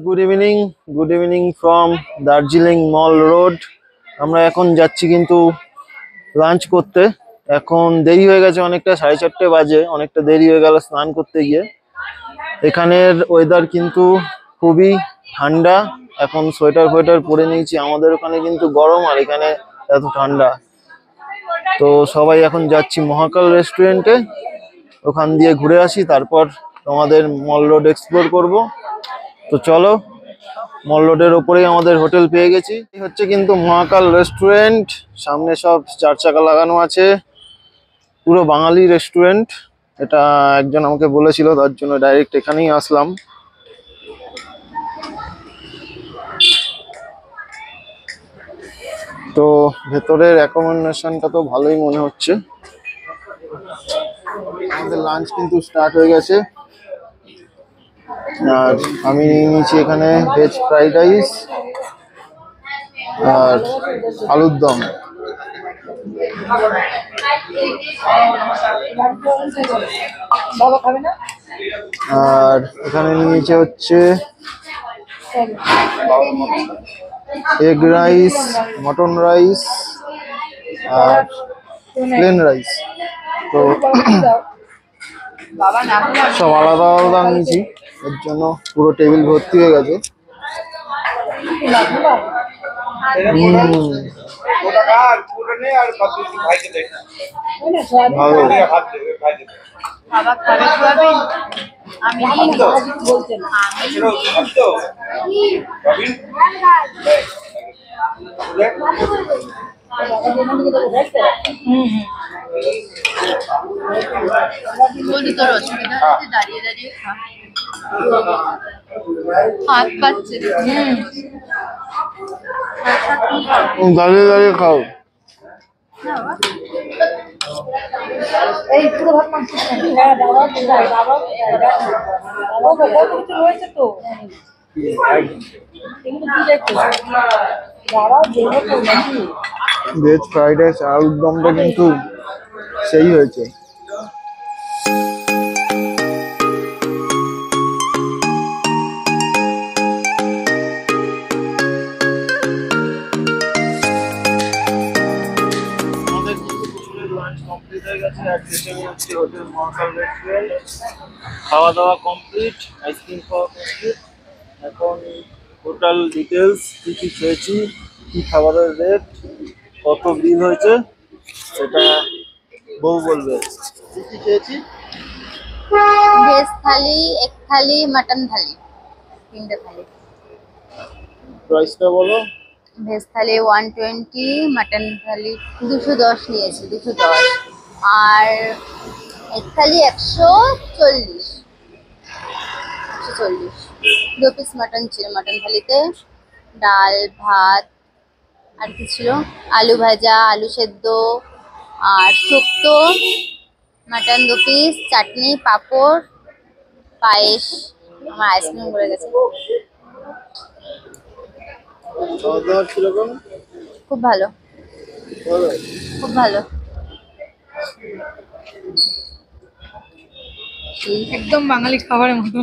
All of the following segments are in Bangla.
Good evening from Darjeeling mall road. আমরা এখন যাচ্ছি কিন্তু লাঞ্চ করতে। এখন দেরি হয়ে গেছে অনেকটা, 4:30 বাজে, অনেকটা দেরি হয়ে গেল স্নান করতে গিয়ে। এখানের ওয়েদার কিন্তু খুবই ঠান্ডা, এখন সোয়েটার ফোয়েটার পরে নিয়েছি। আমাদের ওখানে কিন্তু গরম আর এখানে এত ঠান্ডা। তো সবাই এখন যাচ্ছি মহাকাল রেস্টুরেন্টে, ওখান দিয়ে ঘুরে আসি, তারপর তোমাদের মল রোড এক্সপ্লোর করব। তো চলো, মল রোডের ওপরেই আমাদের হোটেল পেয়ে গেছি। এই হচ্ছে কিন্তু মহাকাল রেস্টুরেন্ট, সামনে সব 4 চাকা লাগানো আছে, পুরো বাঙালি রেস্টুরেন্ট। এটা একজন আমাকে বলেছিল, তার জন্য ডাইরেক্ট এখানেই আসলাম। তো ভেতরের অ্যাকোমোডেশনটা তো ভালোই মনে হচ্ছে। আমাদের লাঞ্চ কিন্তু স্টার্ট হয়ে গেছে, আর আমি নিয়েছি এখানে ভেজ ফ্রাইড রাইস আর আলুর দম। আর এখানে নিয়েছে হচ্ছে এগ রাইস, মটন রাইস আর প্লেন রাইস। তো সব আলাদা আলাদা নিয়েছি, এর জন্য পুরো টেবিল ভর্তি হয়ে গেছে। ভালো। দাঁড়িয়ে দাঁড়িয়ে খাও। এই পুরো ভাত মাংস হ্যাঁ বাবা বাবা বাবা কত কিছু রয়েছে তো ভেজ ফ্রাইড রাইস আলুর দমটা কিন্তু সেই হয়েছে। হোটেল মহাকাল রেস্টুরেন্ট খাওয়া দাওয়া কমপ্লিট, আইসক্রিম খাওয়া কমপ্লিট। এখন টোটাল ডিটেলস কি কি খেয়েছি, কি খাবারের রেট, কত বিল হয়েছে সেটা বউ বলবে। কি কি খেয়েছি? ভেজ থালি, এক থালি, মাটন থালি, 3টে থালি। প্রাইসটা বলো। ভেজ থালি 120, মাটন থালি 210 নিয়েছি, 210। আর এক থালি 140, 140। 2 পিস মাটন ছিল মাটন থালিতে, ডাল ভাত, আর কি ছিল, আলু ভাজা, আলু সেদ্ধ আর শুক্তো, মাটন 2 পিস, চাটনি, পাঁপড়, পায়েস। আমার আইসক্রিম পড়ে গেছে। খুব ভালো, খুব ভালো, একদম বাঙালি খাবারের মতো।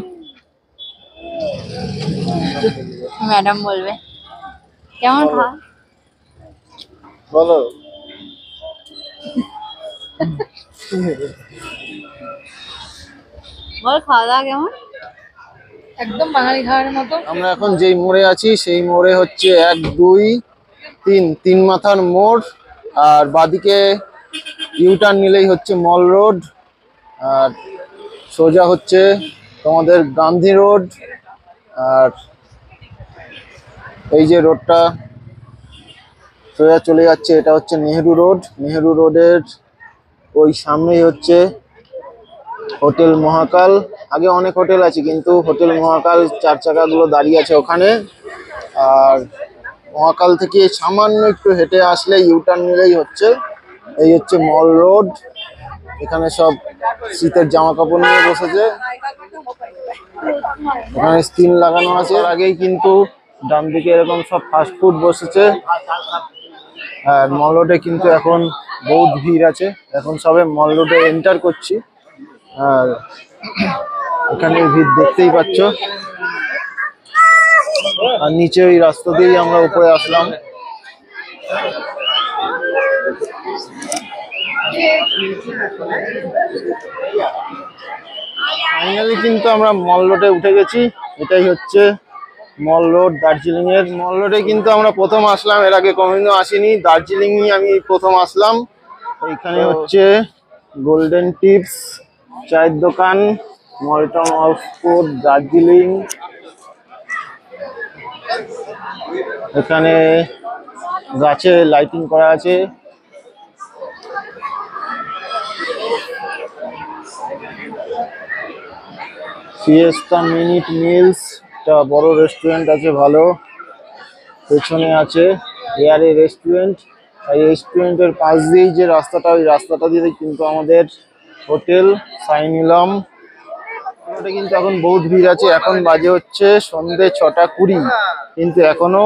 ম্যাডাম বলবে কেমন খাওয়া বলো। বল খাওয়া দাওয়া কেমন? একদম বাঙালি খাবারের মতো। আমরা এখন যেই মোড়ে আছি সেই মোড়ে হচ্ছে 1 2 3 3 মাথার মোড়, আর বাদিকে ইউটার্ন নিলেই হচ্ছে মল রোড, আর সোজা হচ্ছে তোমাদের গান্ধী রোড। আর এই যে রোডটা সোজা চলে যাচ্ছে, এটা হচ্ছে নেহেরু রোড। নেহেরু রোডের ওই সামনেই হচ্ছে হোটেল মহাকাল। আগে অনেক হোটেল আছে, কিন্তু হোটেল মহাকাল 4 চাকাগুলো দাঁড়িয়ে আছে ওখানে। আর মহাকাল থেকে সামান্য একটু হেঁটে আসলে ইউটার্ন নিলেই হচ্ছে এই হচ্ছে মল রোড। এখানে সব শীতের জামা কাপড় নিয়ে বসেছে, এখানে স্ক্রিন লাগানো আছে। এর আগেই কিন্তু ডান দিকে এরকম সব ফাস্টফুড বসেছে। আর মল রোডে কিন্তু এখন বহুত ভিড় আছে, এখন সবে মল রোডে এন্টার করছি। আর এখানে ভিড় দেখতেই পাচ্ছ। আর নিচে ওই রাস্তা দিয়েই আমরা উপরে আসলাম। ফাইনালি কিন্তু আমরা মল রোডে উঠে গেছি। এটাই হচ্ছে মল রোড, দার্জিলিং এর মল রোডে কিন্তু আমরা প্রথম আসলাম, এর আগে কোনোদিনও আসিনি। দার্জিলিংই আমি প্রথম আসলাম। এখানে হচ্ছে গোল্ডেন টিপস চায়ের দোকান, মলটন অফ কোর্ট, দার্জিলিং। এখানে গাছে লাইটিং করা আছে। ফিয়েস্তা মিনিট মিলস, একটা বড় রেস্টুরেন্ট আছে ভালো। পেছনে আছে এয়ারে রেস্টুরেন্ট। এই রেস্টুরেন্টের পাশ দিয়েই যে রাস্তাটা, ওই রাস্তাটা দিয়ে কিন্তু আমাদের হোটেল সাইনিলাম। ওটা কিন্তু এখন বহুত ভিড় আছে। এখন বাজে হচ্ছে সন্ধে 6:20, কিন্তু এখনো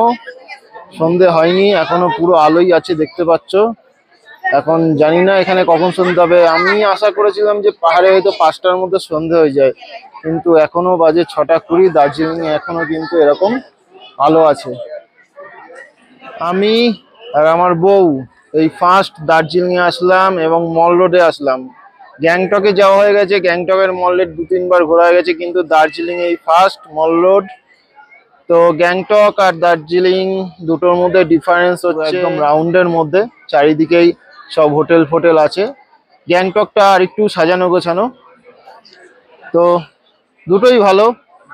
সন্ধে হয়নি, এখনো পুরো আলোই আছে দেখতে পাচ্ছ। এখন জানি না এখানে কখন সন্ধে হবে। আমি আশা করেছিলাম যে পাহাড়ে হয়তো 5টার মধ্যে সন্ধে হয়ে যায়, কিন্তু এখনো বাজে 6:20। দার্জিলিং এ এখনো কিন্তু এরকম আলো আছে। আমি আর আমার বউ এই ফার্স্ট দার্জিলিং এ আসলাম এবং মল রোডে আসলাম। গ্যাংটকে যাওয়া হয়ে গেছে, গ্যাংটকের মল রোড 2-3 বার ঘোরা হয়ে গেছে, কিন্তু দার্জিলিং এই ফার্স্ট মল রোড। তো গ্যাংটক আর দার্জিলিং দুটোর মধ্যে ডিফারেন্স হচ্ছে একদম রাউন্ডের মধ্যে, চারিদিকেই সব হোটেল ফোটেল আছে। গ্যাংটকটা আর একটু সাজানো গোছানো। তো দুটোই ভালো।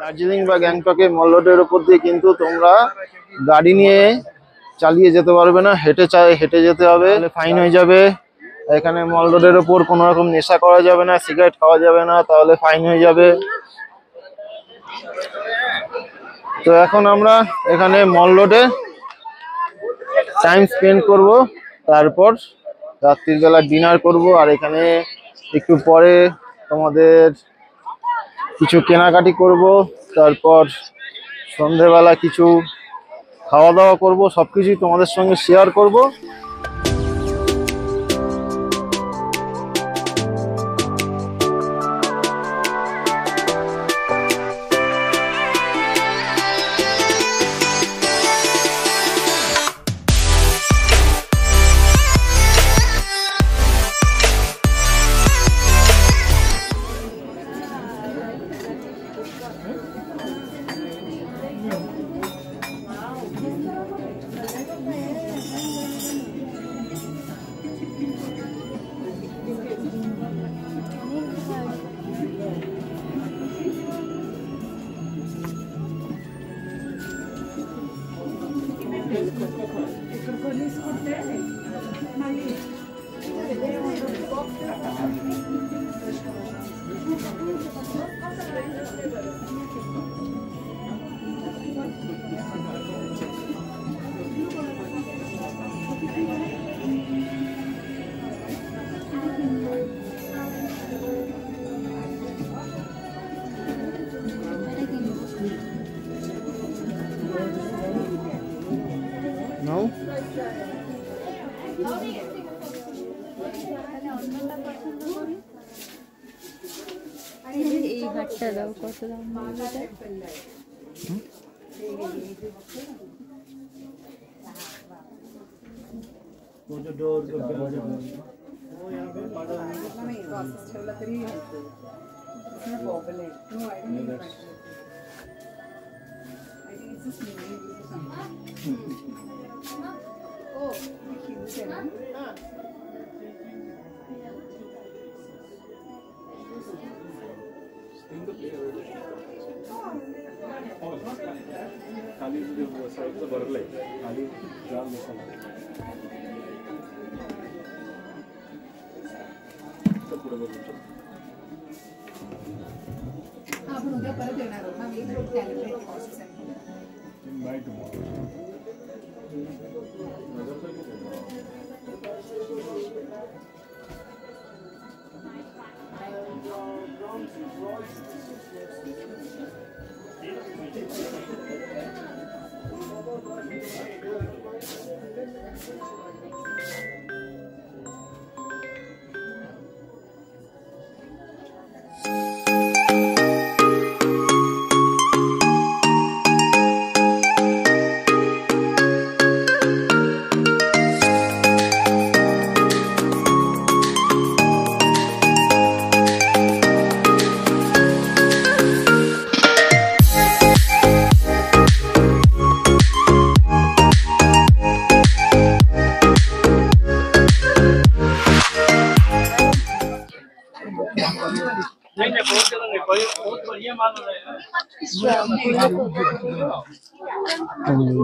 দার্জিলিং বা গ্যাংটকে মল রোডের উপর দিয়ে কিন্তু তোমরা গাড়ি নিয়ে চালিয়ে যেতে পারবে না, হেঁটে যেতে হবে, ফাইন হয়ে যাবে। এখানে মল রোডের ওপর কোনো রকম নেশা করা যাবে না, সিগারেট খাওয়া যাবে না, তাহলে ফাইন হয়ে যাবে। তো এখন আমরা এখানে মল রোডে টাইম স্পেন্ড করব, তারপর রাত্রির বেলা ডিনার করব। আর এখানে একটু পরে তোমাদের কিছু কেনাকাটি করব, তারপর সন্ধেবেলা কিছু খাওয়া দাওয়া করব, সবকিছুই তোমাদের সঙ্গে শেয়ার করব। নাও এই ঘাটটা দাও, কত দাম বলবে? आपण उद्या परत येणार आहोत ना, मी कॅलिब्रेट प्रोसेस आहे.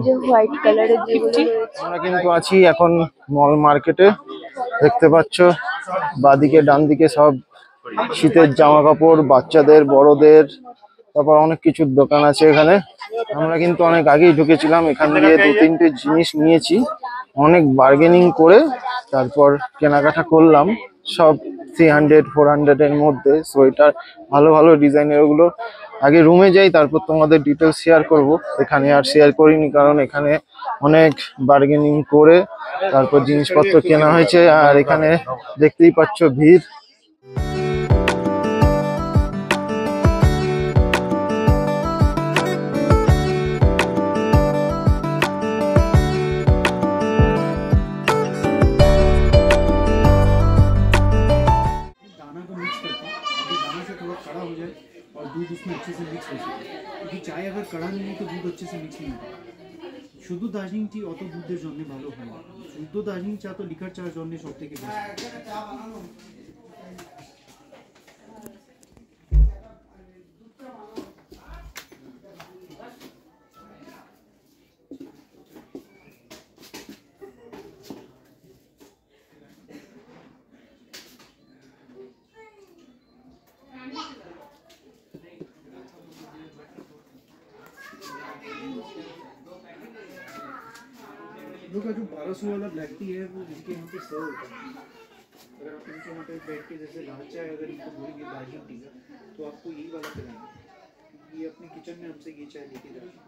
যে হোয়াইট কালারের যেগুলো রয়েছে। আমরা কিন্তু আছি এখন মল মার্কেটে। দেখতে পাচ্ছ বাদিকে ডান দিকে সব শীতের জামা কাপড়, বাচ্চাদের, বড়দের, তারপর অনেক কিছুর দোকান আছে এখানে। আমরা কিন্তু অনেক আগেই ঢুকেছিলাম, এখান দিয়ে 2-3টে জিনিস নিয়েছি, অনেক বার্গেনিং করে তারপর কেনাকাটা করলাম। সব 300-400 এর মধ্যে সোয়েটার, ভালো ভালো ডিজাইনের। ওগুলো আগে রুমে যাই, তারপর তোমাদের ডিটেলস শেয়ার করব। এখানে আর শেয়ার করিনি, কারণ এখানে অনেক বার্গেনিং করে তারপর জিনিসপত্র কেনা হয়েছে। আর এখানে দেখতেই পাচ্ছ ভিড়। दाना को मिक्स करते हैं ताकि दाना से थोड़ा कड़ा हो जाए और दूध उसमें अच्छे से मिक्स हो सके, क्योंकि चाय अगर कड़ा नहीं है तो दूध अच्छे से मिक्स नहीं होता। শুধু দার্জিলিং টি অত দুধের জন্য ভালো হয় না, শুদ্ধ দার্জিলিং চা তো লিকার চার জন্য সব থেকে लोग का जो 1200 वाला ब्लैक टी है वो इनके यहाँ पे सर्व होता है। अगर आप इनके यहाँ पे बैठ के जैसे लाल चाय अगर इनको बोलेंगे दार्जिलिंग टी का, तो आपको यही वाला पिलाएंगे, क्योंकि ये अपने किचन में हमसे ये चाय लेके जाते हैं।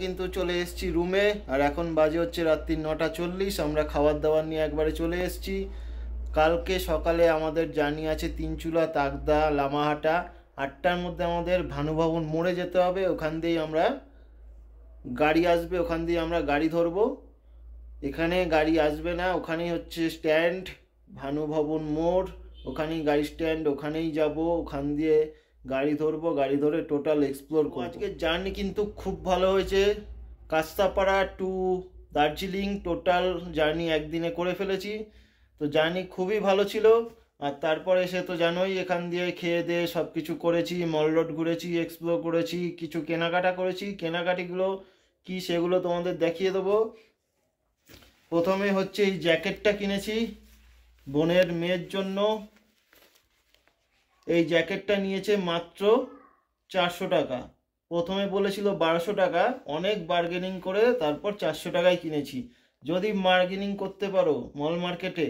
কিন্তু চলে এসেছি রুমে, আর এখন বাজে হচ্ছে রাত্রি 9:40। আমরা খাবার দাবার নিয়ে একবারে চলে এসেছি। কালকে সকালে আমাদের জার্নি আছে তিনচুলা, তাকদা, লামাহাটা। 8টার মধ্যে আমাদের ভানুভবন মোড়ে যেতে হবে। ওখান দিয়েই আমরা গাড়ি আসবে, ওখান দিয়ে আমরা গাড়ি ধরবো। এখানে গাড়ি আসবে না, ওখানেই হচ্ছে স্ট্যান্ড, ভানুভবন মোড়, ওখানেই গাড়ি স্ট্যান্ড, ওখানেই যাব। ওখান দিয়ে গাড়ি ধরবো, গাড়ি ধরে টোটাল এক্সপ্লোর করব। আজকের জার্নি কিন্তু খুব ভালো হয়েছে। Kastapara to Darjeeling total journey একদিনে করে ফেলেছি। তো জার্নি খুবই ভালো ছিল। আর তারপরে এসে তো জানোই, এখান দিয়ে খেয়ে দিয়ে সব কিছু করেছি, মল রোড ঘুরেছি, এক্সপ্লোর করেছি, কিছু কেনাকাটা করেছি। কেনাকাটিগুলো কি সেগুলো তোমাদের দেখিয়ে দেবো। প্রথমে হচ্ছে এই জ্যাকেটটা কিনেছি বোনের মেয়ের জন্য। এই জ্যাকেটটা নিয়েছে মাত্র 400 টাকা। প্রথমে বলেছিল 1200 টাকা, অনেক বার্গেনিং করে তারপর 400 টাকায় কিনেছি। যদি বার্গেনিং করতে পারো মল মার্কেটে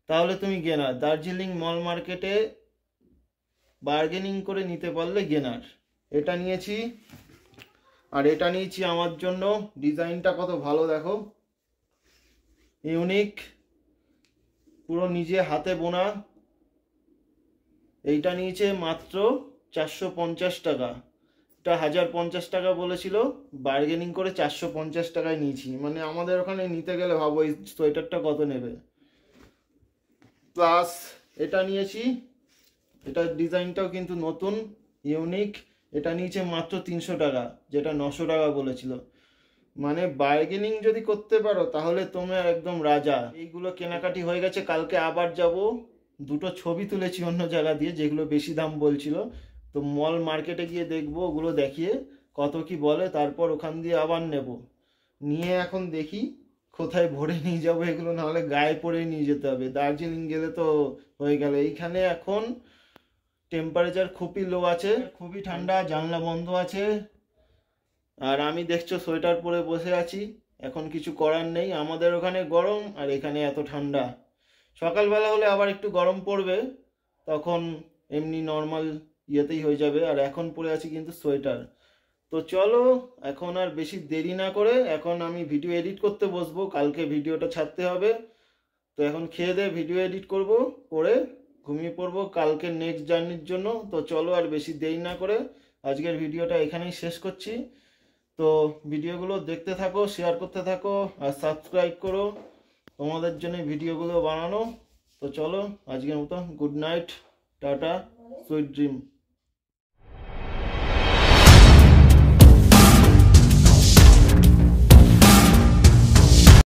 তাহলে তুমি গেনার। দার্জিলিং মল মার্কেটে বার্গেনিং করে নিতে পারলে গেনার। এটা নিয়েছি। আর এটা নিয়েছি আমার জন্য। ডিজাইনটা কত ভালো দেখো, ইউনিক, পুরো নিজে হাতে বোনা। এইটা নিয়েছে মাত্র 450 টাকা। এটা 1050 টাকা বলেছিল, বার্গেনিং করে 450 টাকায় নিয়েছি। মানে আমাদের ওখানে নিতে গেলে ভাবো এই সোয়েটারটা কত নেবে। প্লাস এটা নিয়েছি, এটার ডিজাইনটাও কিন্তু নতুন, ইউনিক। এটা নিয়েছে মাত্র 300 টাকা, যেটা 900 টাকা বলেছিল। মানে বার্গেনিং যদি করতে পারো তাহলে তোমরা একদম রাজা। এইগুলো কেনাকাটি হয়ে গেছে। কালকে আবার যাব। দুটো ছবি তুলেছি অন্য জায়গা দিয়ে, যেগুলো বেশি দাম বলছিল। তো মল মার্কেটে গিয়ে দেখবো, ওগুলো দেখিয়ে কত কি বলে, তারপর ওখান দিয়ে আবার নেব। নিয়ে এখন দেখি কোথায় ভরে নিয়ে যাবো এগুলো, নাহলে গায়ে পরে নিয়ে যেতে হবে। দার্জিলিং গেলে তো হয়ে গেল। এইখানে এখন টেম্পারেচার খুবই লো আছে, খুবই ঠান্ডা, জানলা বন্ধ আছে। আর আমি দেখছো সোয়েটার পরে বসে আছি। এখন কিছু করার নেই, আমাদের ওখানে গরম আর এখানে এত ঠান্ডা। সকালবেলা হলে আবার একটু গরম পড়বে, তখন এমনি নর্মাল ইয়েতেই হয়ে যাবে। আর এখন পরে আছি কিন্তু সোয়েটার। তো চলো এখন আর বেশি দেরি না করে এখন আমি ভিডিও এডিট করতে বসবো। কালকে ভিডিওটা ছাড়তে হবে। তো এখন খেয়ে দিয়ে ভিডিও এডিট করব, করে ঘুমিয়ে পড়বো কালকে নেক্সট জার্নির জন্য। তো চলো আর বেশি দেরি না করে আজকের ভিডিওটা এখানেই শেষ করছি। তো ভিডিওগুলো দেখতে থাকো, শেয়ার করতে থাকো আর সাবস্ক্রাইব করো, তোমাদের জন্য ভিডিওগুলো বানানো। তো চলো আজকের মতো good night, tata, sweet dream.